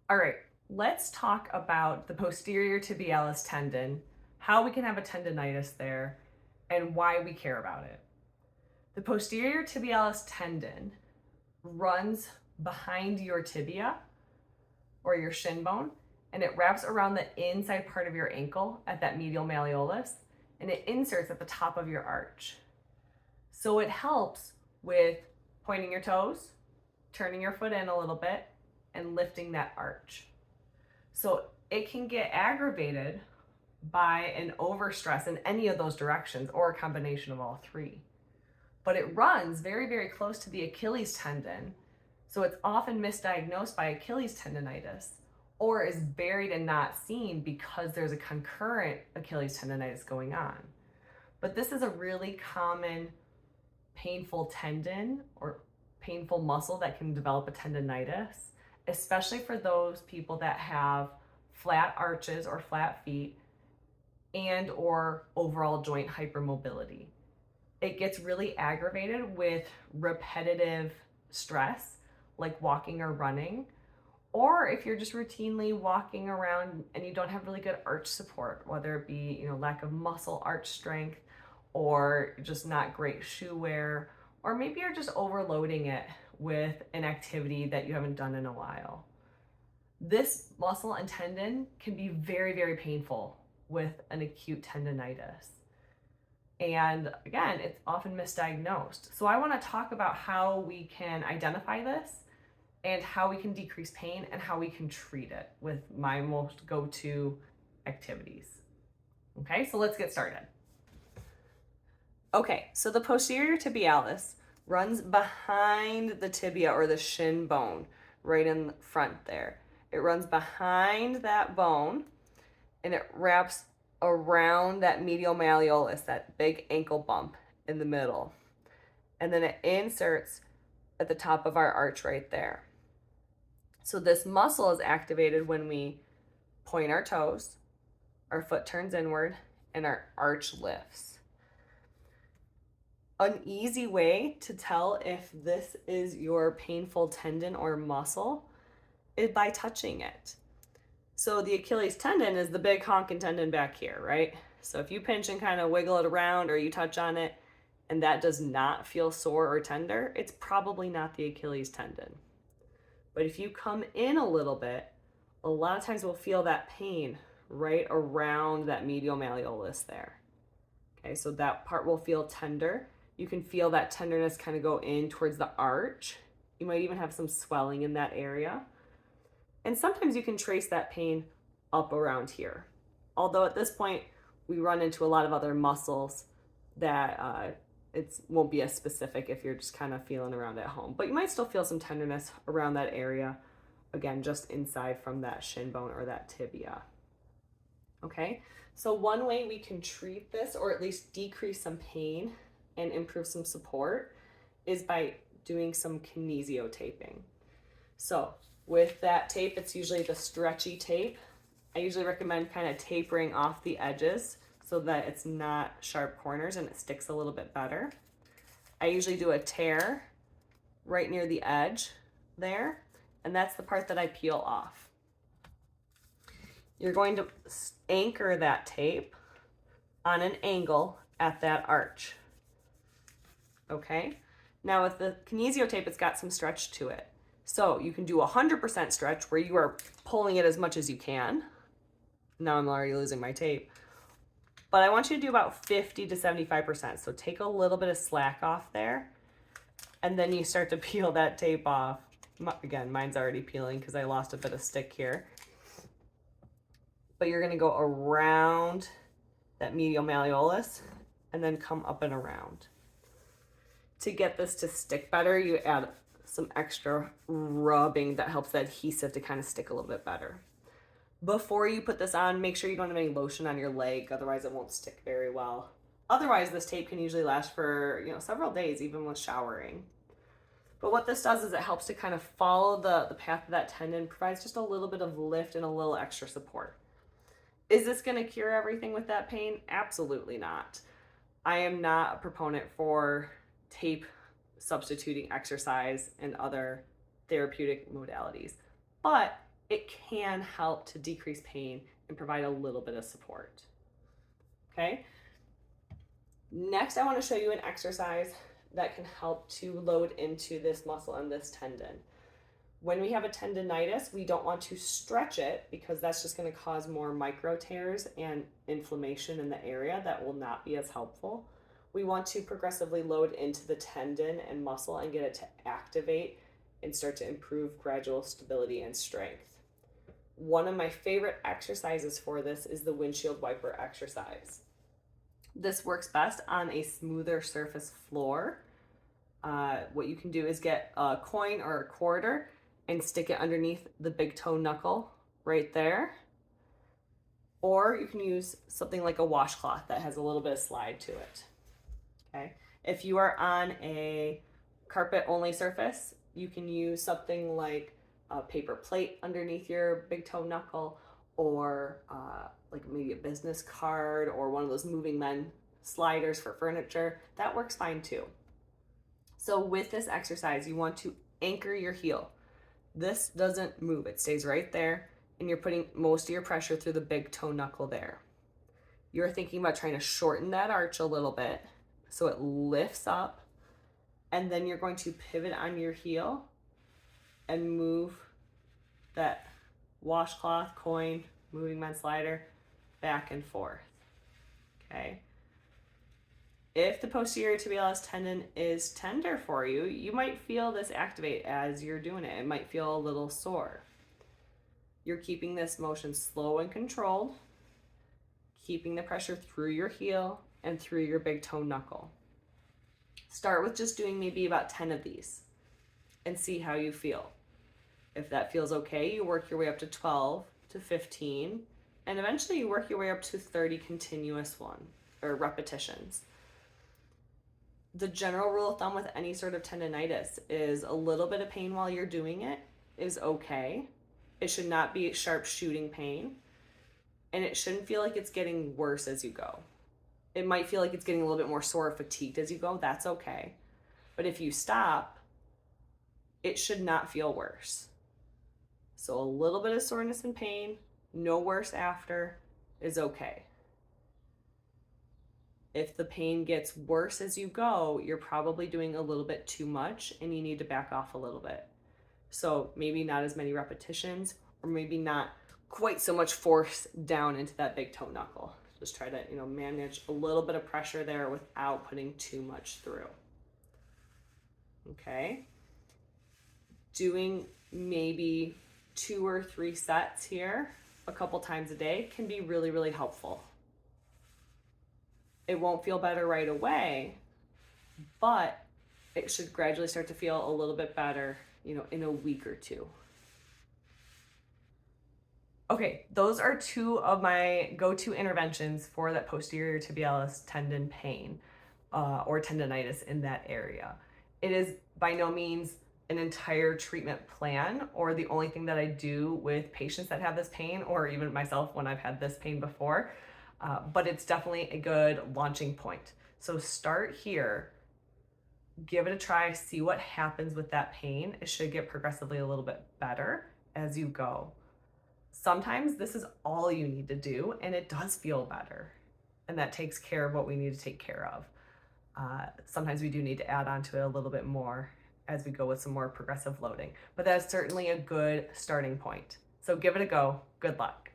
All right, let's talk about the posterior tibialis tendon, how we can have a tendonitis there, and why we care about it. The posterior tibialis tendon runs behind your tibia or your shin bone, and it wraps around the inside part of your ankle at that medial malleolus, and it inserts at the top of your arch. So it helps with pointing your toes, turning your foot in a little bit, and lifting that arch. So it can get aggravated by an overstress in any of those directions or a combination of all three. But it runs very, very close to the Achilles tendon. So it's often misdiagnosed by Achilles tendonitis or is buried and not seen because there's a concurrent Achilles tendonitis going on. But this is a really common painful tendon or painful muscle that can develop a tendonitis, especially for those people that have flat arches or flat feet and or overall joint hypermobility. It gets really aggravated with repetitive stress, like walking or running, or if you're just routinely walking around and you don't have really good arch support, whether it be, lack of muscle arch strength or just not great shoe wear, or maybe you're just overloading it with an activity that you haven't done in a while. This muscle and tendon can be very, very painful with an acute tendonitis. And again, it's often misdiagnosed. So I want to talk about how we can identify this and how we can decrease pain and how we can treat it with my most go-to activities. Okay, so let's get started. Okay, so the posterior tibialis runs behind the tibia or the shin bone, right in front there. It runs behind that bone and it wraps around that medial malleolus, that big ankle bump in the middle. And then it inserts at the top of our arch right there. So this muscle is activated when we point our toes, our foot turns inward, and our arch lifts. An easy way to tell if this is your painful tendon or muscle is by touching it. So the Achilles tendon is the big honking tendon back here, right? So if you pinch and kind of wiggle it around or you touch on it and that does not feel sore or tender, it's probably not the Achilles tendon. But if you come in a little bit, a lot of times we'll feel that pain right around that medial malleolus there. Okay, so that part will feel tender. You can feel that tenderness kind of go in towards the arch. You might even have some swelling in that area. And sometimes you can trace that pain up around here. Although at this point, we run into a lot of other muscles that it won't be as specific if you're just kind of feeling around at home. But you might still feel some tenderness around that area, again, just inside from that shin bone or that tibia. Okay, so one way we can treat this or at least decrease some pain and improve some support is by doing some kinesiotaping. So with that tape, it's usually the stretchy tape. I usually recommend kind of tapering off the edges so that it's not sharp corners and it sticks a little bit better. I usually do a tear right near the edge there, and that's the part that I peel off. You're going to anchor that tape on an angle at that arch. Okay? Now with the kinesiotape, it's got some stretch to it. So you can do 100% stretch where you are pulling it as much as you can. Now I'm already losing my tape. But I want you to do about 50 to 75%. So take a little bit of slack off there. And then you start to peel that tape off. Again, mine's already peeling because I lost a bit of stick here. But you're going to go around that medial malleolus and then come up and around. To get this to stick better, you add some extra rubbing that helps the adhesive to kind of stick a little bit better. Before you put this on, make sure you don't have any lotion on your leg, otherwise it won't stick very well. Otherwise, this tape can usually last for several days, even with showering. But what this does is it helps to kind of follow the path of that tendon, provides just a little bit of lift and a little extra support. Is this going to cure everything with that pain? Absolutely not. I am not a proponent for tape substituting exercise and other therapeutic modalities. But it can help to decrease pain and provide a little bit of support. Okay? Next, I want to show you an exercise that can help to load into this muscle and this tendon. When we have a tendonitis, we don't want to stretch it because that's just going to cause more micro tears and inflammation in the area that will not be as helpful. We want to progressively load into the tendon and muscle and get it to activate and start to improve gradual stability and strength. One of my favorite exercises for this is the windshield wiper exercise. This works best on a smoother surface floor. What you can do is get a coin or a quarter and stick it underneath the big toe knuckle right there. Or you can use something like a washcloth that has a little bit of slide to it. Okay. If you are on a carpet only surface, you can use something like a paper plate underneath your big toe knuckle, or like maybe a business card or one of those moving men sliders for furniture. That works fine too. So with this exercise, you want to anchor your heel. This doesn't move, it stays right there, and you're putting most of your pressure through the big toe knuckle there. You're thinking about trying to shorten that arch a little bit so it lifts up, and then you're going to pivot on your heel and move that washcloth, coin, moving man slider back and forth. Okay. If the posterior tibialis tendon is tender for you, you might feel this activate as you're doing it. It might feel a little sore. You're keeping this motion slow and controlled, keeping the pressure through your heel and through your big toe knuckle. Start with just doing maybe about 10 of these and see how you feel. If that feels okay, you work your way up to 12 to 15, and eventually you work your way up to 30 continuous repetitions. The general rule of thumb with any sort of tendonitis is a little bit of pain while you're doing it is okay. It should not be sharp shooting pain, and it shouldn't feel like it's getting worse as you go. It might feel like it's getting a little bit more sore or fatigued as you go. That's okay. But if you stop, it should not feel worse. So a little bit of soreness and pain, no worse after, is okay. If the pain gets worse as you go, you're probably doing a little bit too much and you need to back off a little bit. So maybe not as many repetitions, or maybe not quite so much force down into that big toe knuckle. Just try to, manage a little bit of pressure there without putting too much through. Okay. Doing maybe 2 or 3 sets here a couple times a day can be really, really helpful. It won't feel better right away, but it should gradually start to feel a little bit better, in a week or 2. Okay, those are 2 of my go-to interventions for that posterior tibialis tendon pain or tendonitis in that area. It is by no means an entire treatment plan or the only thing that I do with patients that have this pain, or even myself when I've had this pain before. But it's definitely a good launching point. So start here, give it a try, see what happens with that pain. It should get progressively a little bit better as you go. Sometimes this is all you need to do, and it does feel better. And that takes care of what we need to take care of. Sometimes we do need to add on to it a little bit more as we go with some more progressive loading. But that's certainly a good starting point. So give it a go. Good luck.